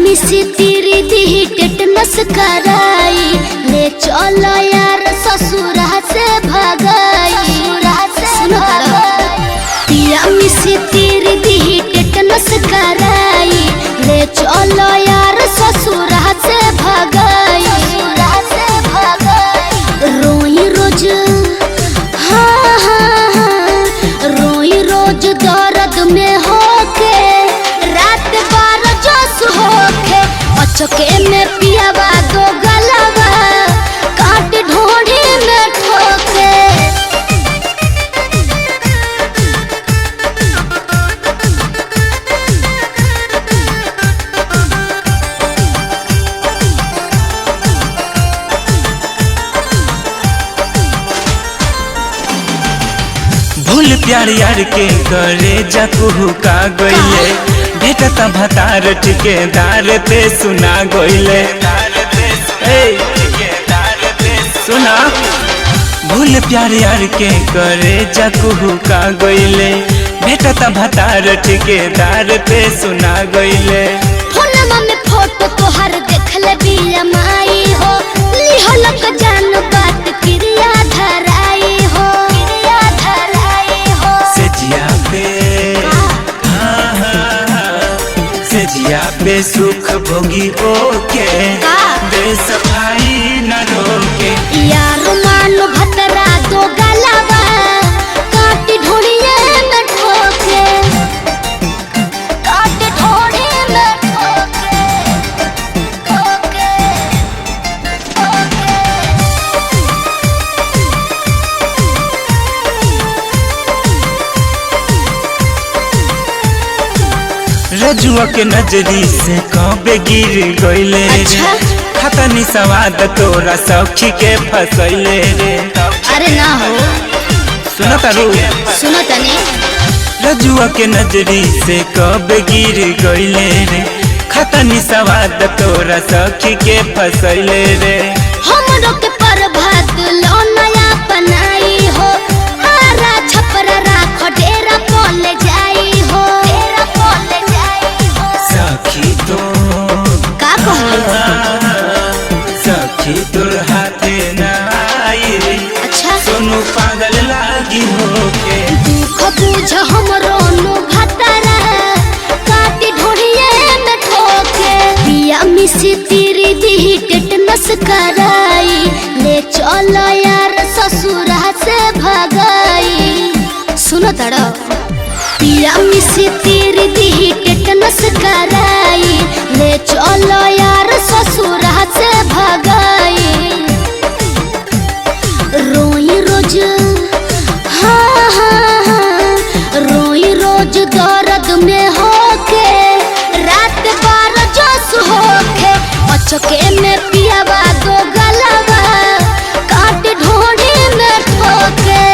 मिसी तेरी दी टेटनस कराई, ले चलो यार ससुर से भगाई। सुनो पिया मिसी तेरी दी टेटनस कराई, ले चलो यार ससुर से भगाई। रोई रोज हाँ हाँ हाँ, रोई रोज दर्द में होके, रात 12 जोश होके, अचके में पियावा दो गलवा, काट ढोढ़ी में ठोके। भूल प्यार यार के करे जकू का गईले, बेटा त भतार ठिकेदार ते सुना गईले। सुना भूल प्यार यार के करे जकू का गईले, बेटा त भतार ठिकेदार ते सुना गईले। फोनमा में फोटो तोहर देखले बिया माई हो, लिहलक जान बात क्रिया धराई हो। सेजिया पे सुख भोगी ओके, दे सफाई न रोके। यार मानो भतरा दो गलवा, काट ढोड़िए में ठोके, काट ढोड़ी में ठोके, ठोके, ठोके। रजुआ के नजरी से कबे गिर गईले रे, खतनी सवाद तोरा सखी के फसैले रे। अरे ना हो, सुनो तारू, सुनो तनी। रजुआ के नजरी से कबे गिर गईले रे, खतनी सवाद तोरा सखी के फसैले रे। हमरो के प्रभात लो नया बनाई हो, आरा छपरा राखो डेरा पोले जाई हो, डेरा पोले जाई हो। सखी तो का कहले? सखी तोर हाथे ना आई रे, अच्छा सोनू पागल लागी होके। दुख बुझ हमरो नु भतरा, काटी ढोड़िए में ठोके। पिया मिसी तेरी दी टेटनस कराई, ले चलो यार ससुर से भगाई। सुनो तड़ो पिया मिसी तेरी दी टेटनस कराई, ले चलो यार ससुर से भगाई। रोई रोज हाँ हाँ हाँ, रोई रोज दर्द में होके, रात 12 जोश होके, अचके में पियावा दो गलवा, काट ढोढ़ी में ठोके।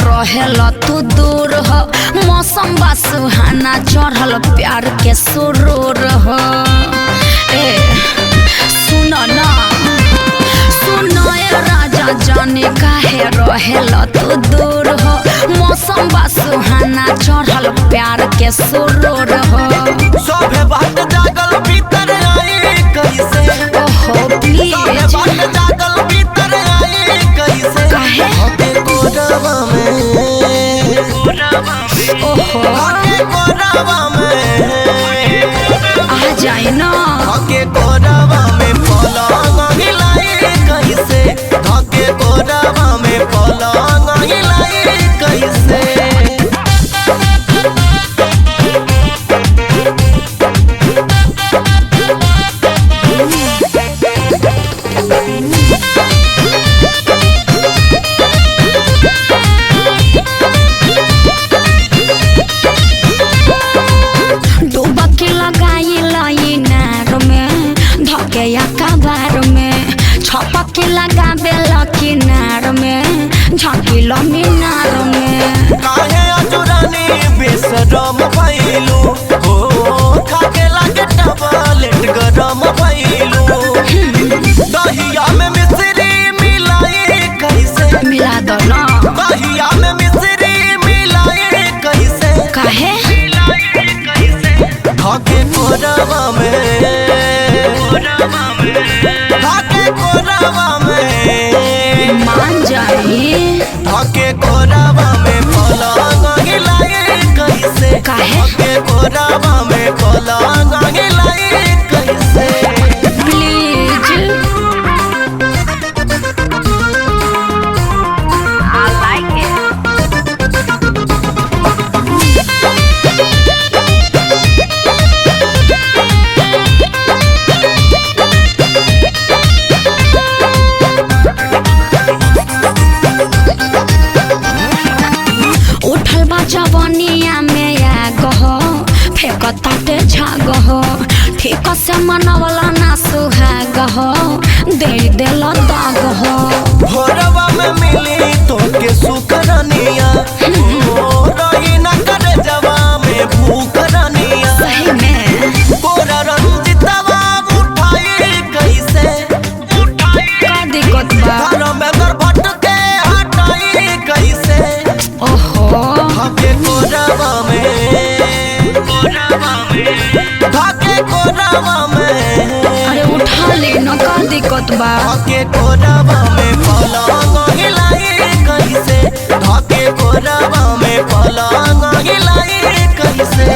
रहेला तू दूर हो, मौसम बा सुहाना, चढ़ल प्यार के सुरूर हो। ए सुनो ना, सुनो ए राजा जाने काहे रहेला तू दूर हो, मौसम बा सुहाना, चढ़ल प्यार के सुरूर हो। सोभे बात जागल भीतर आई कैसे, ओहो प्लीज सोभे बात जागल भीतर आई कैसे, काहे होते कोरवा में, ओहो होते कोरवा में, आ जाए ना, होके कोरवा में पलंग हिलाई कैसे, होके कोरवा में पलंग हिलाई कैसे। टुमकी लगावेला किनार में झाँकिला मीनार में। काहे अजुरानी बेशरम भइलू हो खाके लागे टबलेट गरम भइलू। दहिया में मिश्री मिलाई कैसे मिला दो ना। दहिया में मिश्री मिलाई कैसे काहे धाके कोरवा में धाके कोरवा में मान जाई। धाके कोरवा में पलंग हिलाई कैसे काहे? धाके कोरवा में पलंग हिलाई कैसे। Please I like it. उठल बा जवनिया में आग हो फेंकताटे झाग हो ठीक से मनवला ना सुहाग हो दे देल दाग हो। भोरवा में मिली तोके सुकरानिया ओ रही न करे जवा में भूखरानिया। सही में तोरा रंजितवा उठाई कैसे का दिक्कत बा। घर में दर भटके हटाई कैसे ओहो धाके कोरवा में धाके कोरवा में अरे उठा ले न का दिक्कत बा। धाके कोरवा में पलंग हिलाई कैसे धाके कोरवा में पलंग हिलाई कैसे।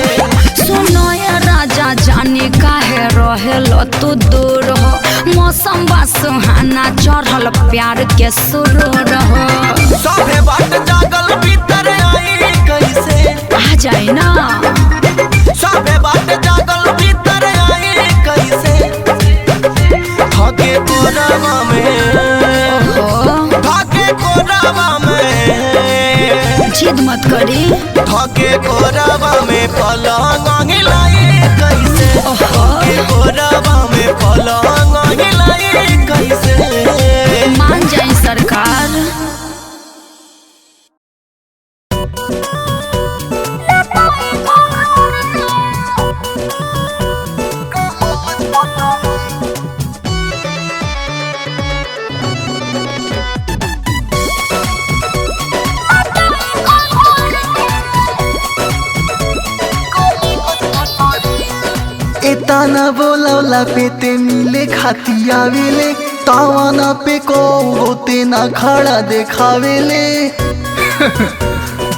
सुनो ये राजा जाने काहे रहेलो तू दूर हो मौसम बा सुहाना चढ़ल प्यार के सुरूर हो। सभे बाट जागल भीतर आई कैसे आ जाए ना। सभे बाट जागल भीतर आई कैसे धाके कोरवा में ओहो धाके कोरवा में जिद मत करी। धाके कोरवा में पलंग हिलाई कैसे धाके कोरवा में पलंग हिलाई कैसे। मान जाए सरकार। एताना बोलौला पे ते मिले खाती आवेले तावाना पे को होते ना खड़ा देखावेले।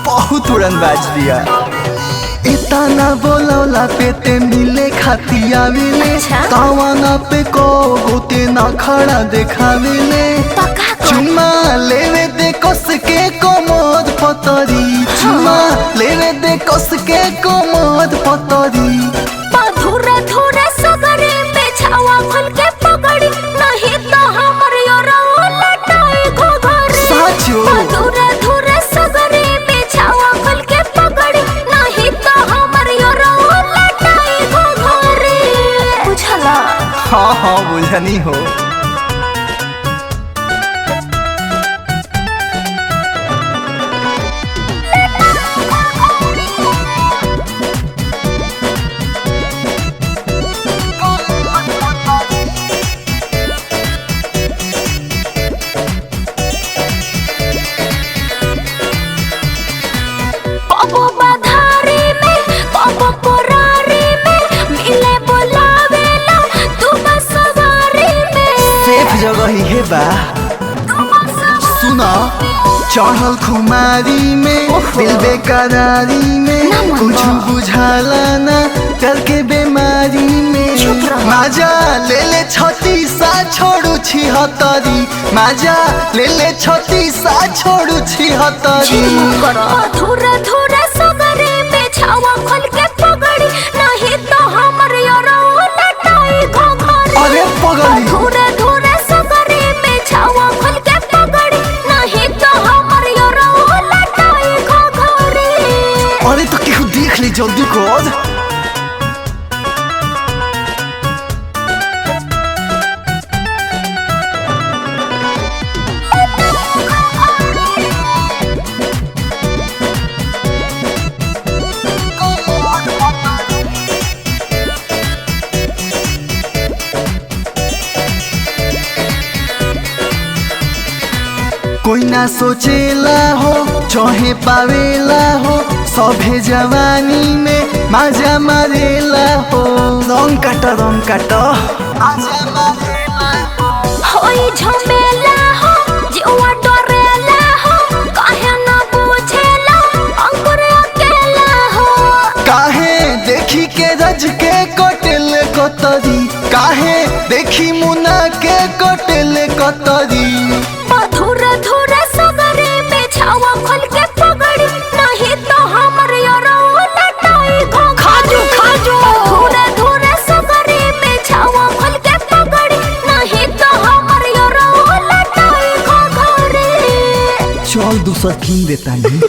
बहुत उड़न बाज दिया। एताना बोलौला पे ते मिले खाती आवेले तावाना पे को होते ना खड़ा देखावेले। चुम्मा लेवे दे कस के कोमोद पतरी चुम्मा लेवे दे कस के कोमोद पतरी। धुरे धुरे सगरे में छावा फल के पकड़ी नहीं तो हमर योरा लटाई घोघरी। साचो धुरे धुरे सगरे में छावा फल के पकड़ी नहीं तो हमर योरा लटाई घोघरी। बुझला हाँ हाँ बुझनी हो। कबो बधारी में कबो कोरारी में मिले बुलावेला तू सवारी में। सेफ जगह ही है बा। सुना चढ़ल खुमारी में दिल बेकरारी में कुछ बुझाला ना कर के बीमारी में। माजा ले ले छती सा छोड़ू छी हतरी माजा ले ले छती सा छोड़ू छी हतरी। धुरे धुरे सगरे में छावा खोल के पगड़ी नहीं तो हमर योरा लटाई घोघरी। अरे पगड़ी धुरे धुरे सगरे में छावा खोल के पगड़ी नहीं तो हमर योरा लटाई घोघरी। अरे तो केहू देख ले जल्दी कर। ना सोचेला हो चाहे पावेला हो सभे जवानी में माजा मारेला हो रंग काट माजा मारेला होई झमेला हो जीवा डरेला हो काहे ना बुझेला अंकुर अकेला हो काहे देखी के रज के कटेल कतरी काहे देखी मुना के कटेल कतरी धुरे धुरे सगरे में छावा खोल के पगड़ी नहीं तो हमर यारो लटाई खाजू धुरे धुरे सगरे में छावा खोल के पगड़ी नहीं तो हमर यारो लटाई घोघरी चल दूसर कीन देता नहीं